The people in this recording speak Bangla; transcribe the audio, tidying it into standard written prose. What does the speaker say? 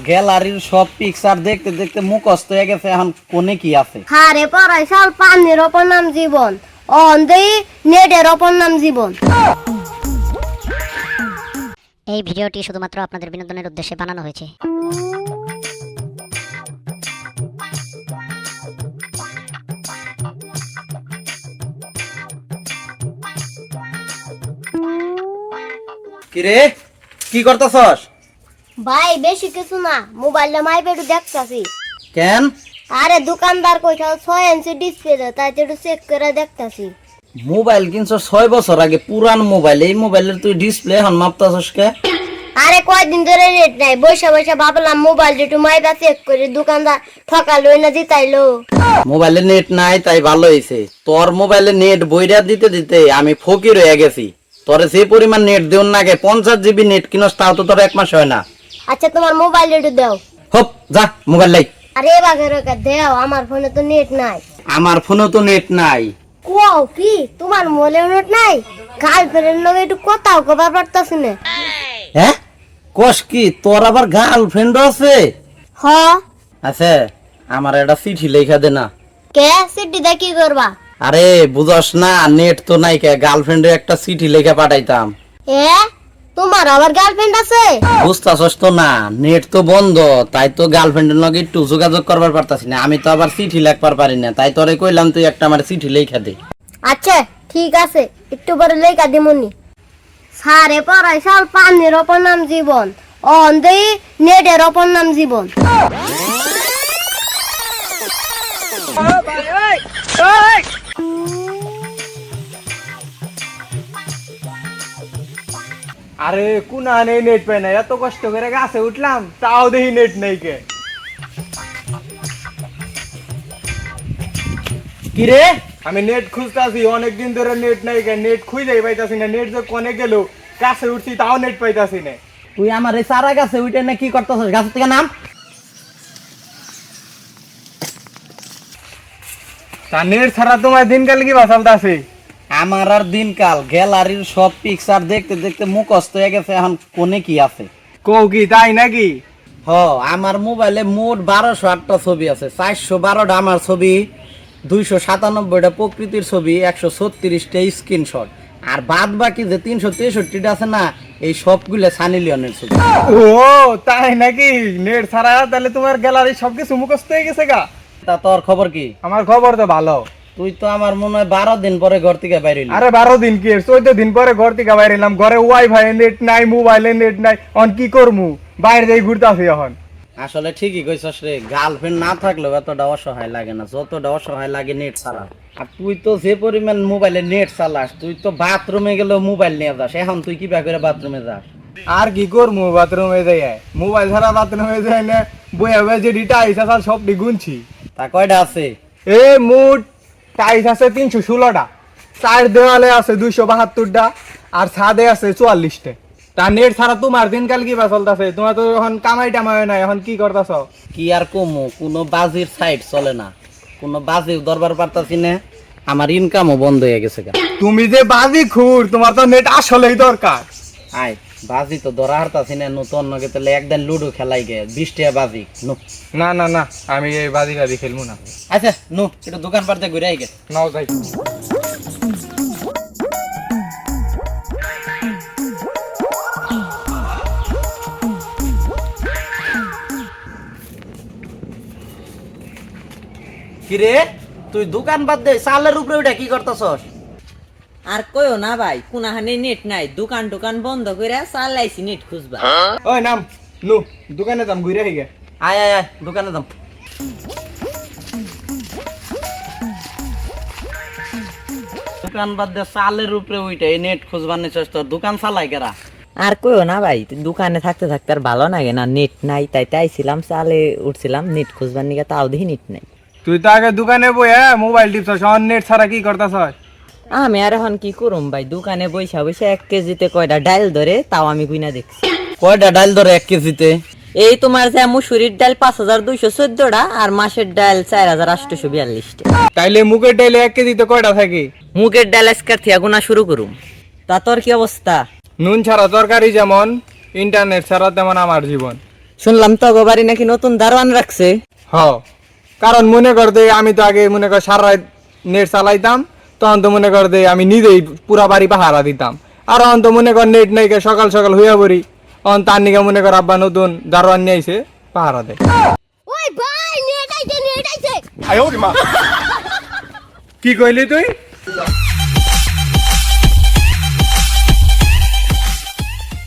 গ্যালারির সব পিকচার দেখতে দেখতে মুখস্থ হয়ে গেছে, এখন কোনে কি আছে। হারে পড়াই সাল পানির অপর নাম জীবন, অন্ধেই নেটের অপর নাম জীবন। এই ভিডিওটি শুধুমাত্র আপনাদের বিনোদনের উদ্দেশ্যে বানানো হয়েছে। কিরে কি করতেছস? ভাই বেশি কিছু না, মোবাইলটা মাইপে একটু দেখতাছি। কেন? আরে দোকানদার কইতাও 6 ইঞ্চি ডিসপ্লে, তাই একটু চেক করে দেখতাছি। মোবাইল কিনছস 6 বছর আগে, পুরান মোবাইল, এই মোবাইলের তুই ডিসপ্লে এখন মাপতাছস কে? আরে কয়দিন ধরে নেট নাই, বৈশা বৈশা ভাবলাম মোবাইলটা একটু মাইপা চেক করে, দোকানদার ঠকালো না জিতাইলো। মোবাইলে নেট নাই তাই ভালো হইছে। তোর মোবাইলে নেট বইরা দিতে দিতে আমি ফকির হয়ে গেছি। তোরে যে পরিমাণ নেট দেউন নাগে 50 জিবি নেট কিনস, তাও তো তোর এক মাস হয় না। আচ্ছা তোমার মোবাইল একটু দাও। হপ যা মোবাইল লাই। আরে বাগের ওকে দাও, আমার ফোনে তো নেট নাই। আমার ফোনে তো নেট নাই। কোও কি তোমার মোবাইলে নেট নাই? গার্লফ্রেন্ডের লগে একটু কথাও কবার পারতাছি না। হ্যাঁ কস কি, তোর আবার গার্লফ্রেন্ড আছে? হ। আছে, আমার একটা চিঠি লেখা দে না। কে সিটি দা কি করবা? আরে বুঝস না, নেট তো নাই কে, গার্লফ্রেন্ডের একটা চিঠি লেখা পাঠাইতাম। এ তোমার আবার গার্লফ্রেন্ড আছে? বুঝতাছস তো না, নেট তো বন্ধ, তাই তো গার্লফ্রেন্ডের লগে একটু যোগাযোগ করবার পারতাছি না। আমি তো আবার চিঠি লেখবার পারি না, তাই তোরে কইলাম তুই একটা আমার চিঠি লেখা দে। আচ্ছা ঠিক আছে, একটু পরে লেখা দিমুনি। সারে পড়াই সাল পানির অপর নাম জীবন, অন্ধেই নেটের অপর নাম জীবন। আরে কোনা নেই, নেট পাই না, এত কষ্ট করে গাছে উঠলাম তাও দেখি নেট নেই কে। কিরে আমি নেট খুঁজতাছি অনেকদিন ধরে, নেট নাই কে, নেট খুঁজেই পাইতাছি না। নেট যে কোনে গেল, গাছে উঠছি তাও নেট পাইতাছি না। তুই আমার এই চারা গাছে উঠে না কি করতেছস? গাছ থেকে নাম। তা নেট ছাড়া তোমার দিনকাল কি বাঁচালতাছে? আমার আর দিনকাল গ্যালারির সব পিকচার দেখতে দেখতে মুখস্থ হয়ে গেছে, এখন কোনে কি আছে। কও কি তাই নাকি? হ, আমার মোবাইলে মোট 1208টা ছবি আছে। 412টা আমার ছবি, 297টা প্রকৃতির ছবি, 136টা স্ক্রিনশট, আর বাদ বাকি যে 363টা আছে না, এই সবগুলো সানি লিওনের ছবি। ও তাই নাকি? নেট ছাড়া তাহলে তোমার গ্যালারি সবকিছু মুখস্থ হয়ে গেছে গা। তা তোর খবর কি? আমার খবর তো ভালো। তুই তো আমার মনে হয় 12 দিন পরে ঘর থেকে বাইরে হইলি। আরে 12 দিন কি, 14 দিন পরে ঘর থেকে বাইরে এলাম। ঘরে ওয়াইফাই নেট নাই, মোবাইলে নেট নাই, অন কি করমু? বাইরে যাই ঘুরতাছি এখন। আসলে ঠিকই কইছস রে, গার্লফ্রেন্ড না থাকলেও এতটা অসহায় লাগে না যতটা অসহায় লাগে নেট ছাড়া। আর তুই তো যে পরিমাণ মোবাইলে নেট চালাস, তুই তো বাথরুমে গেলেও মোবাইল নিয়ে যাস। এখন তুই কিবা করে বাথরুমে যাস? আর কি করমু, বাথরুমে যাই মোবাইল ছাড়া বাথরুমে যাই না। বইয়া বইয়া যে টাইস আছে সবটি গুনছি। তা কয়টা আছে? এ মোট টাইস আছে 316টা, চার দেওয়ালে আছে 272টা, আর ছাদে আছে 44টা। তা নেট ছাড়া তোমার দিনকাল কি বা চলতেছে? তোমার তো এখন কামাই টামাই নাই, এখন কি করতেছ? কি আর কমু, কোনো বাজির সাইড চলে না, কোনো বাজিও দরবার পারতাছি না, আমার ইনকামও বন্ধ হয়ে গেছে। তুমি যে বাজি খুর, তোমার তো নেট আসলেই দরকার। আয় বাজি তো ধরা হারতাছি না, নতুন নগে তাহলে একদিন লুডো খেলাই গে 20 টাকা বাজি নো। না না না, আমি এই বাজি বাজি খেলবো না। আচ্ছা নো, একটু দোকান পাড়তে ঘুরে আই গে। নাও যাই। কিরে তুই দোকান বাদ দে, চালের উপরে ওইটা কি করতেছস? আর কইও না ভাই, কোনাহানে নেট নাই, দোকান টোকান বন্ধ করে চালাইছি নেট খুঁজবা। ওই নাম নু, দোকানে যাম ঘুরে আই গে। আয় আয় আয় দোকানে যাম। দোকান বাদ দে, চালের উপরে ওইটা এই নেট খুঁজবার নিছস, তোর দোকান চালাই কেরা? আর কইও না ভাই, দোকানে থাকতে থাকতে আর ভালো লাগে না, নেট নাই, তাই তাইছিলাম চালে উঠছিলাম নেট খুঁজবার নিকে, তাও দেখি নেট নাই। তুই তো আগে দোকানে বইয়া মোবাইল টিপছস, অন নেট ছাড়া কি করতেছস? আমি আর এখন কি করুম ভাই, দোকানে বইসা বইসা 1 কেজিতে কয়টা ডাল ধরে তাও আমি গুইনা দেখছি। কয়টা ডাল ধরে 1 কেজিতে? এই তোমার যে মুসুরির ডাল 5214টা, আর মাসের ডাল 4842টা। তাইলে মুগের ডাইলে 1 কেজিতে কয়টা থাকে? মুগের ডাল আজকের থেকে গুনা শুরু করুম। তা তোর কি অবস্থা? নুন ছাড়া তরকারি যেমন, ইন্টারনেট ছাড়া তেমন আমার জীবন। শুনলাম তো বাড়ি নাকি নতুন দারোয়ান রাখছে। হ, কারণ মনে কর দে আমি তো আগে মনে কর সারা রাত নেট চালাইতাম, তখন তো মনে কর দে আমি নিজেই পুরা বাড়ি পাহারা দিতাম। আর অন তো মনে কর নেট নাই, সকাল সকাল হইয়া পড়ি, অন তার নিকে মনে কর আব্বা নতুন দারোয়ান নিয়ে আইছে পাহারা দেয়। ওই ভাই নেট আইছে। কি কইলি তুই?